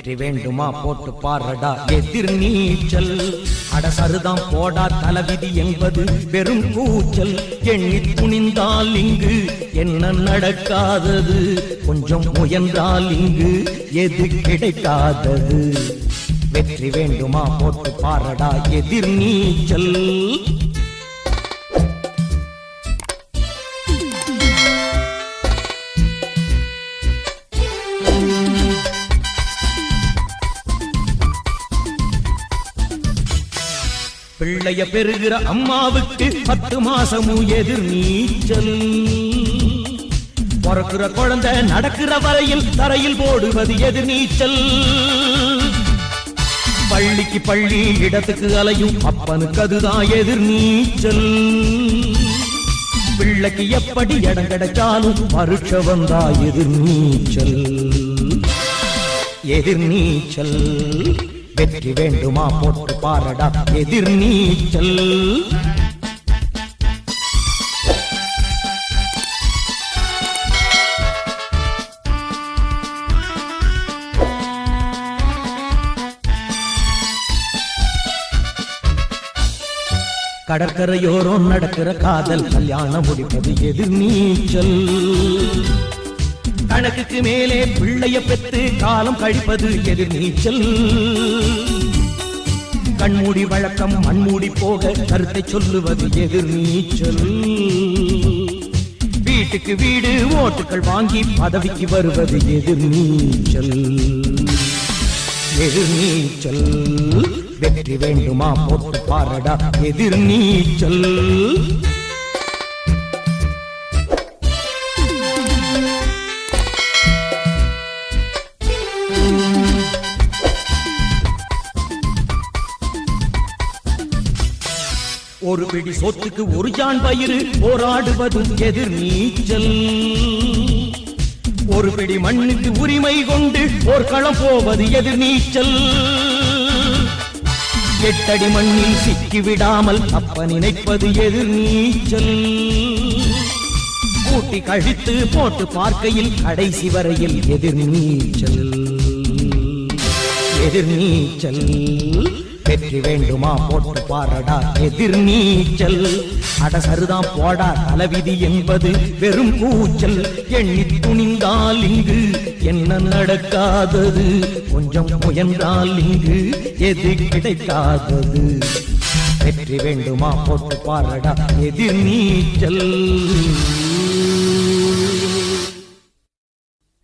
வெற்றி வேண்டுமா போட்டு பாரடா எதிர் நீச்சல். அடசருதாம் போடா தலைவிதி என்பது வெறும் கூச்சல். எண்ணி துணிந்தால் இங்கு என்ன நடக்காதது, கொஞ்சம் முயன்றால் இங்கு எது கிடைக்காதது. வெற்றி வேண்டுமா போட்டு பாரடா எதிர் நீச்சல். பிள்ளைய பெறுகிற அம்மாவுக்கு 10 மாசமும் எதிர் நீச்சல். பிறக்கிற குழந்தை நடக்கிற வரையில் தரையில் போடுவது எதிர் நீச்சல். பள்ளிக்கு பள்ளி இடத்துக்கு அலையும் அப்பனுக்கு அதுதான் எதிர் நீச்சல். பிள்ளைக்கு எப்படி இடம் கிடைச்சாலும் பரீட்சை வந்தா எதிர் நீச்சல். எதிர் நீச்சல். வெற்றி வேண்டுமா போட்டு பாரடா எதிர் நீச்சல். கடற்கரையோரம் நடக்கிற காதல் கல்யாணம் முடிப்பது எதிர் நீச்சல். கணக்குக்கு மேலே பிள்ளைய பெற்று காலம் கழிப்பது எதிர் நீச்சல். கண்மூடி வழக்கம் மண்மூடி போக கருத்தை சொல்லுவது எதிர் நீச்சல். வீட்டுக்கு வீடு ஓட்டுகள் வாங்கி பதவிக்கு வருவது எதிர் நீச்சல். எதிர் நீச்சல். வெற்றி வேண்டுமா போட்டு பாரடா எதிர் நீச்சல். ஒரு பிடி சொத்துக்கு ஒரு ஜான் பயிறு போராடுவதும் எதிர் நீச்சல். ஒரு பிடி மண்ணுக்கு உரிமை கொண்டு போர்க்களம் போவது எதிர் நீச்சல். 8 அடி மண்ணில் சிக்கி விடாமல் அப்ப நினைப்பது எதிர் நீச்சல். கூட்டி கழித்து போட்டு பார்க்கையில் கடைசி வரையில் எதிர் நீச்சல். எதிர் நீச்சல். வெற்றி வேண்டுமா போட்டு பாரடா எதிர் நீச்சல். அடசருதாம் போடா தலைவிதி என்பது வெறும் கூச்சல். எண்ணி துணிந்தால் இங்கு என்ன நடக்காதது, கொஞ்சம் முயன்றால் இங்கு எது கிடைக்காதது. வெற்றி வேண்டுமா போட்டு பாரடா எதிர் நீச்சல்.